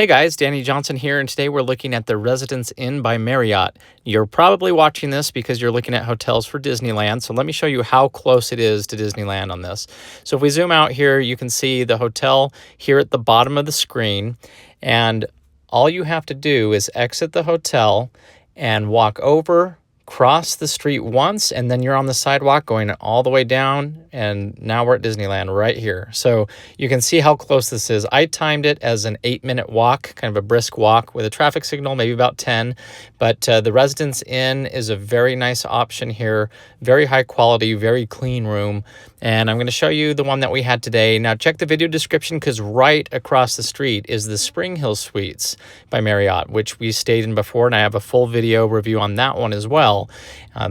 Hey guys, Danny Johnson here, and today we're looking at the Residence Inn by Marriott. You're probably watching this because you're looking at hotels for Disneyland, so let me show you how close it is to Disneyland on this. So if we zoom out here, you can see the hotel here at the bottom of the screen, and all you have to do is exit the hotel and walk over, cross the street once, and then you're on the sidewalk going all the way down, and now we're at Disneyland right here. So you can see how close this is. I timed it as an 8-minute walk, kind of a brisk walk with a traffic signal, maybe about 10. But the Residence Inn is a very nice option here. Very high quality, very clean room. And I'm going to show you the one that we had today. Now check the video description because right across the street is the SpringHill Suites by Marriott, which we stayed in before, and I have a full video review on that one as well.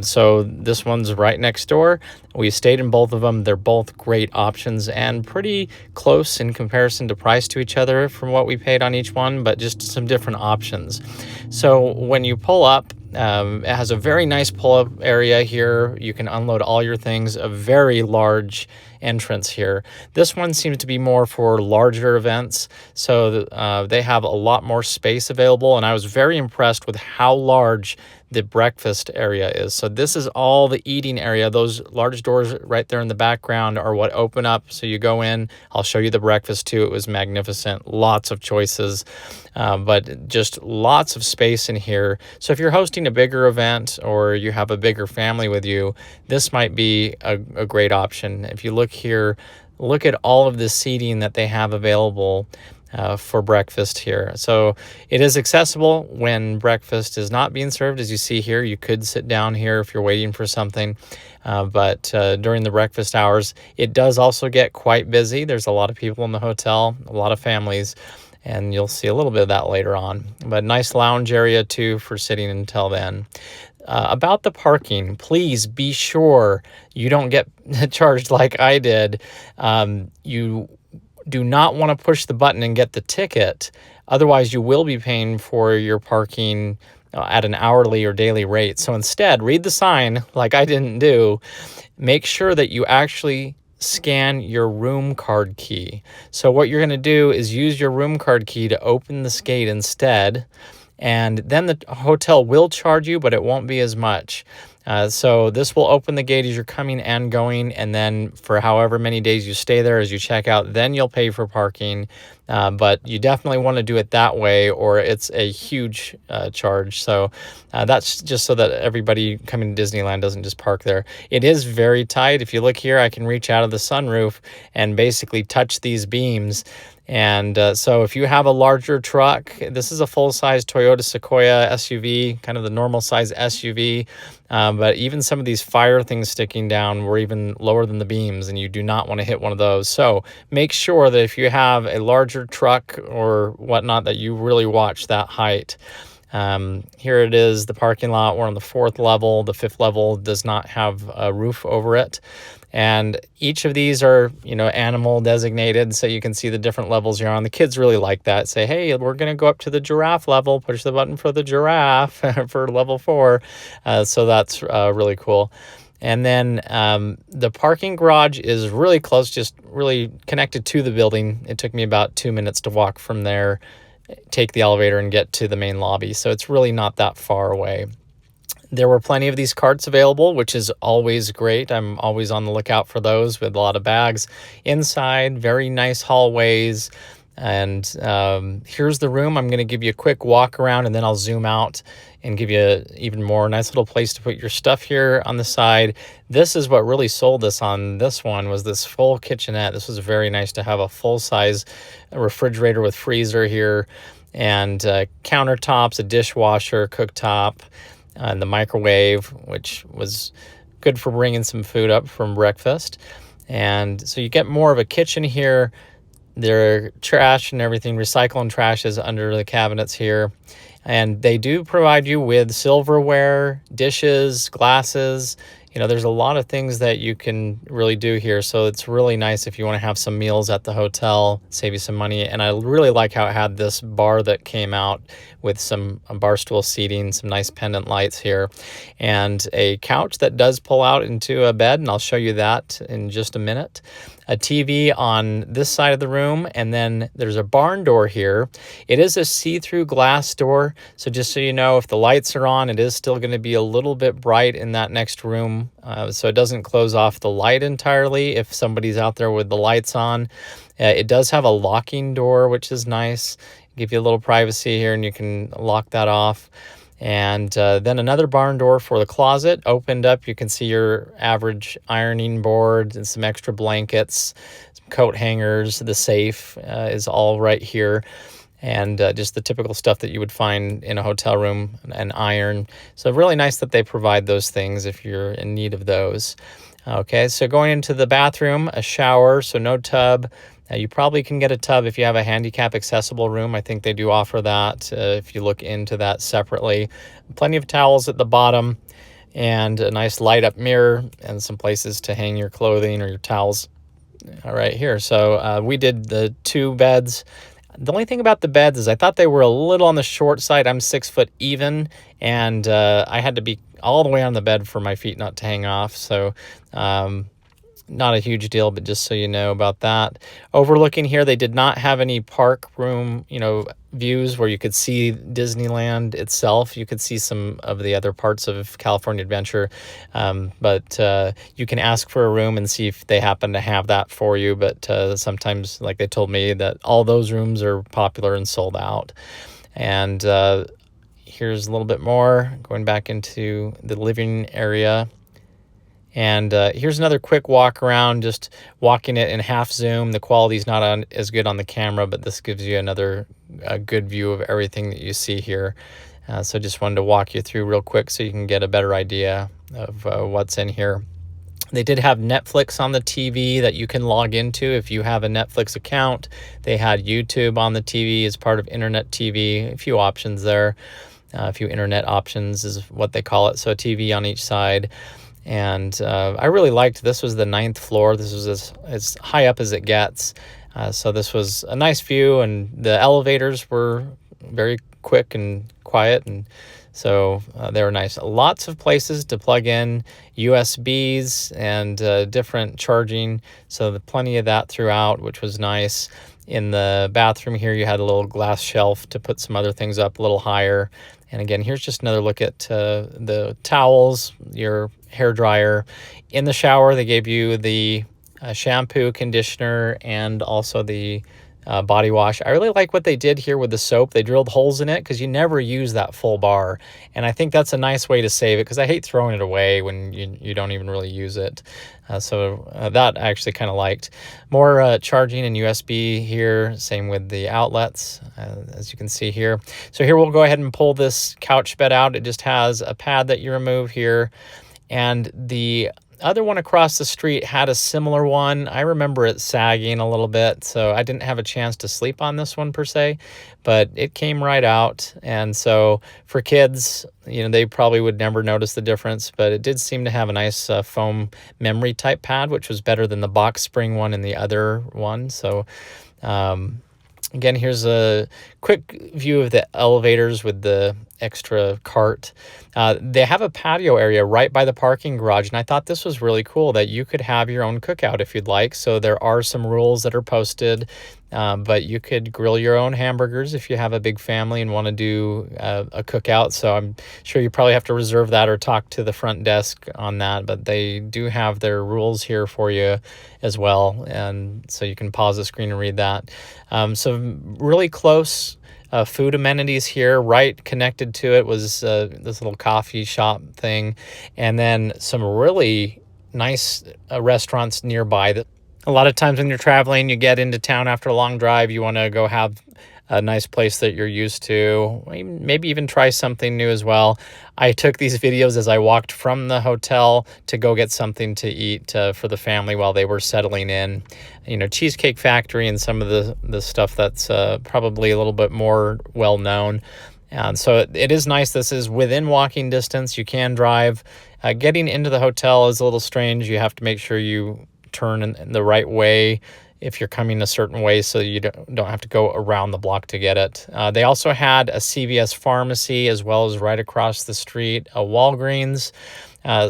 So this one's right next door. We stayed in both of them. They're both great options and pretty close in comparison to price to each other from what we paid on each one, but just some different options. So when you pull up, it has a very nice pull-up area here. You can unload all your things, a very large entrance here. This one seems to be more for larger events, so they have a lot more space available, and I was very impressed with how large the breakfast area is. So this is all the eating area. Those large doors right there in the background are what open up. So you go in, I'll show you the breakfast too. It was magnificent, lots of choices, but just lots of space in here. So if you're hosting a bigger event or you have a bigger family with you, this might be a great option. If you look here, look at all of the seating that they have available for breakfast here. So it is accessible when breakfast is not being served. As you see here, you could sit down here if you're waiting for something, but during the breakfast hours, it does also get quite busy. There's a lot of people in the hotel, a lot of families, and you'll see a little bit of that later on. But nice lounge area too for sitting until then. About the parking, please be sure you don't get charged like I did. You do not want to push the button and get the ticket. Otherwise, you will be paying for your parking at an hourly or daily rate. So instead, read the sign like I didn't do. Make sure that you actually scan your room card key. So what you're going to do is use your room card key to open this gate instead. And then the hotel will charge you, but it won't be as much. So this will open the gate as you're coming and going, and then for however many days you stay there as you check out, then you'll pay for parking. But you definitely want to do it that way, or it's a huge charge. So that's just so that everybody coming to Disneyland doesn't just park there. It is very tight. If you look here, I can reach out of the sunroof and basically touch these beams. And so if you have a larger truck, this is a full-size Toyota Sequoia SUV, kind of the normal size SUV. But even some of these fire things sticking down were even lower than the beams, and you do not want to hit one of those. So make sure that if you have a larger truck or whatnot, that you really watch that height. Here it is, the parking lot. We're on the 4th level. The 5th level does not have a roof over it. And each of these are, animal designated, so you can see the different levels you're on. The kids really like that. Say, hey, we're going to go up to the giraffe level. Push the button for the giraffe for level 4. So that's really cool. And then the parking garage is really close, just really connected to the building. It took me about 2 minutes to walk from there, take the elevator, and get to the main lobby. So it's really not that far away. There were plenty of these carts available, which is always great. I'm always on the lookout for those with a lot of bags. Inside, very nice hallways. And here's the room. I'm going to give you a quick walk around, and then I'll zoom out and give you even more. Nice little place to put your stuff here on the side. This is what really sold us on this one, was this full kitchenette. This was very nice to have a full-size refrigerator with freezer here, and countertops, a dishwasher, cooktop, and the microwave, which was good for bringing some food up from breakfast. And so you get more of a kitchen here. Their trash and everything, recycling trash is under the cabinets here. And they do provide you with silverware, dishes, glasses. There's a lot of things that you can really do here. So it's really nice if you want to have some meals at the hotel, save you some money. And I really like how it had this bar that came out with some bar stool seating, some nice pendant lights here, and a couch that does pull out into a bed. And I'll show you that in just a minute. a TV on this side of the room, and then there's a barn door here. It is a see-through glass door, so just so you know, if the lights are on, it is still going to be a little bit bright in that next room, so it doesn't close off the light entirely if somebody's out there with the lights on. It does have a locking door, which is nice. Give you a little privacy here, and you can lock that off. And then another barn door for the closet. Opened up, you can see your average ironing board and some extra blankets, some coat hangers. The safe is all right here. And just the typical stuff that you would find in a hotel room, an iron. So really nice that they provide those things if you're in need of those. Okay, so going into the bathroom, a shower, so no tub. You probably can get a tub if you have a handicap accessible room. I think they do offer that if you look into that separately. Plenty of towels at the bottom and a nice light up mirror and some places to hang your clothing or your towels right here. So we did the 2 beds. The only thing about the beds is I thought they were a little on the short side. I'm 6 foot even, and I had to be all the way on the bed for my feet not to hang off. So not a huge deal, but just so you know about that. Overlooking here, they did not have any park room, views where you could see Disneyland itself. You could see some of the other parts of California Adventure, but you can ask for a room and see if they happen to have that for you. But sometimes, like they told me, that all those rooms are popular and sold out. And here's a little bit more, going back into the living area. And here's another quick walk around, just walking it in half zoom. The quality's not as good on the camera, but this gives you another good view of everything that you see here. So just wanted to walk you through real quick so you can get a better idea of what's in here. They did have Netflix on the TV that you can log into if you have a Netflix account. They had YouTube on the TV as part of Internet TV, a few options there. A few Internet options is what they call it, so a TV on each side. And I really liked, this was the 9th floor. This was as high up as it gets. So this was a nice view, and the elevators were very quick and quiet. And so they were nice. Lots of places to plug in USBs and different charging. So plenty of that throughout, which was nice. In the bathroom here, you had a little glass shelf to put some other things up a little higher. And again, here's just another look at the towels, your hair dryer. In the shower, they gave you the shampoo, conditioner, and also the body wash. I really like what they did here with the soap. They drilled holes in it because you never use that full bar. And I think that's a nice way to save it because I hate throwing it away when you don't even really use it. So that I actually kind of liked. More charging and USB here. Same with the outlets, as you can see here. So here we'll go ahead and pull this couch bed out. It just has a pad that you remove here. And the other one across the street had a similar one. I remember it sagging a little bit, so I didn't have a chance to sleep on this one per se, but it came right out. And so for kids, they probably would never notice the difference, but it did seem to have a nice foam memory type pad, which was better than the box spring one in the other one. So again, here's a quick view of the elevators with the extra cart. They have a patio area right by the parking garage, and I thought this was really cool that you could have your own cookout if you'd like. So there are some rules that are posted, but you could grill your own hamburgers if you have a big family and want to do a cookout. So I'm sure you probably have to reserve that or talk to the front desk on that, but they do have their rules here for you as well, and so you can pause the screen and read that. So really close food amenities here. Right connected to it was this little coffee shop thing, and then some really nice restaurants nearby. That a lot of times when you're traveling, you get into town after a long drive, you want to go have a nice place that you're used to, maybe even try something new as well. I took these videos as I walked from the hotel to go get something to eat for the family while they were settling in. Cheesecake Factory and some of the stuff that's probably a little bit more well known. And so it is nice. This is within walking distance. You can drive. Getting into the hotel is a little strange. You have to make sure you turn in the right way if you're coming a certain way, so you don't have to go around the block to get it. They also had a CVS pharmacy, as well as right across the street, a Walgreens.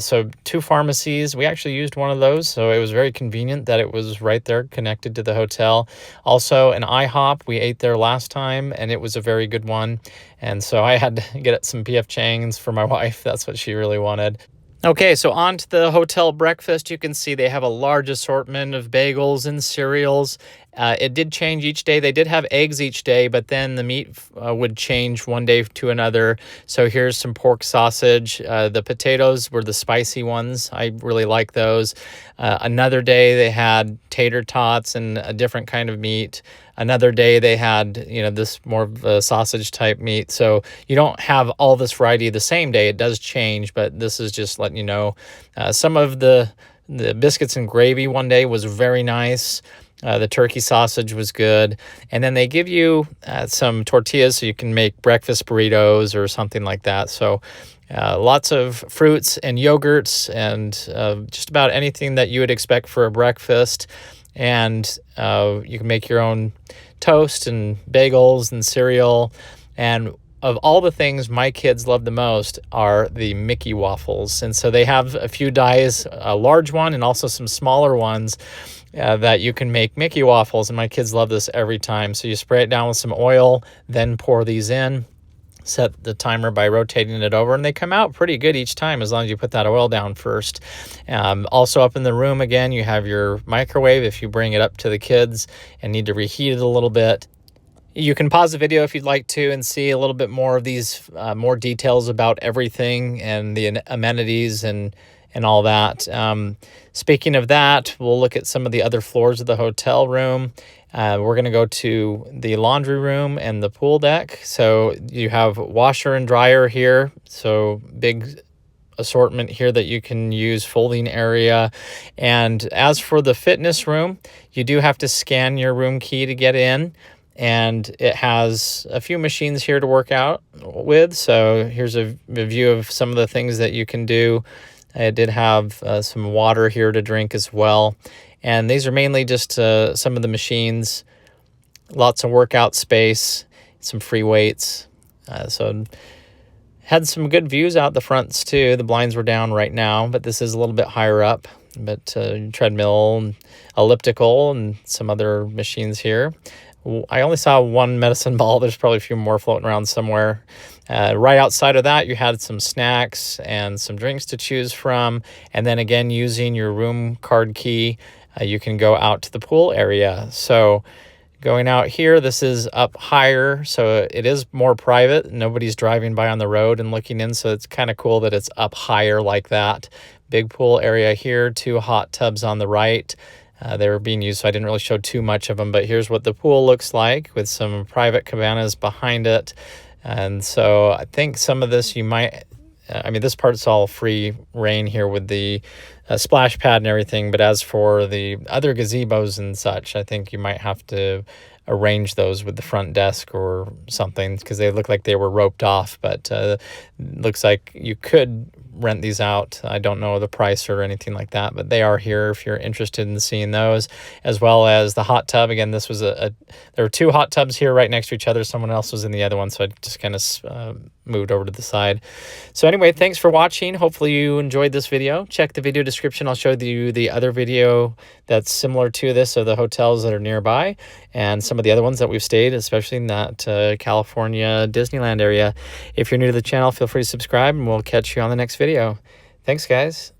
So 2 pharmacies. We actually used one of those, so it was very convenient that it was right there connected to the hotel. Also an IHOP. We ate there last time, and it was a very good one. And so I had to get some PF Chang's for my wife. That's what she really wanted. Okay, so on to the hotel breakfast. You can see they have a large assortment of bagels and cereals. It did change each day. They did have eggs each day, but then the meat would change one day to another. So here's some pork sausage. The potatoes were the spicy ones. I really like those. Another day they had tater tots and a different kind of meat. Another day they had, this more of a sausage type meat. So you don't have all this variety the same day. It does change, but this is just letting you know. Some of the biscuits and gravy one day was very nice. The turkey sausage was good. And then they give you some tortillas so you can make breakfast burritos or something like that. So lots of fruits and yogurts and just about anything that you would expect for a breakfast. And you can make your own toast and bagels and cereal. And of all the things my kids love the most are the Mickey waffles. And so they have a few dyes, a large one and also some smaller ones that you can make Mickey waffles. And my kids love this every time. So you spray it down with some oil, then pour these in. Set the timer by rotating it over, and they come out pretty good each time as long as you put that oil down first. Also up in the room, again, you have your microwave if you bring it up to the kids and need to reheat it a little bit. You can pause the video if you'd like to and see a little bit more of these, more details about everything and the amenities and all that. Speaking of that, we'll look at some of the other floors of the hotel room. We're going to go to the laundry room and the pool deck. So you have washer and dryer here. So big assortment here that you can use, folding area. And as for the fitness room, you do have to scan your room key to get in. And it has a few machines here to work out with. So here's a view of some of the things that you can do. It did have some water here to drink as well. And these are mainly just some of the machines, lots of workout space, some free weights. So had some good views out the fronts too. The blinds were down right now, but this is a little bit higher up. But treadmill, and elliptical, and some other machines here. I only saw one medicine ball. There's probably a few more floating around somewhere. Right outside of that, you had some snacks and some drinks to choose from. And then again, using your room card key, you can go out to the pool area. So going out here, this is up higher, so it is more private. Nobody's driving by on the road and looking in, so it's kind of cool that it's up higher like that. Big pool area here, 2 hot tubs on the right. They were being used, so I didn't really show too much of them, but here's what the pool looks like with some private cabanas behind it. And so I think some of this you might, this part's all free reign here with the splash pad and everything, but as for the other gazebos and such, I think you might have to arrange those with the front desk or something, because they look like they were roped off, but looks like you could rent these out. I don't know the price or anything like that, but they are here if you're interested in seeing those, as well as the hot tub. Again, this was there were 2 hot tubs here right next to each other. Someone else was in the other one, so I just kind of moved over to the side. So anyway, thanks for watching. Hopefully you enjoyed this video. Check the video description. I'll show you the other video that's similar to this of the hotels that are nearby and some of the other ones that we've stayed, especially in that California Disneyland area. If you're new to the channel, feel free to subscribe, and we'll catch you on the next video. Thanks, guys.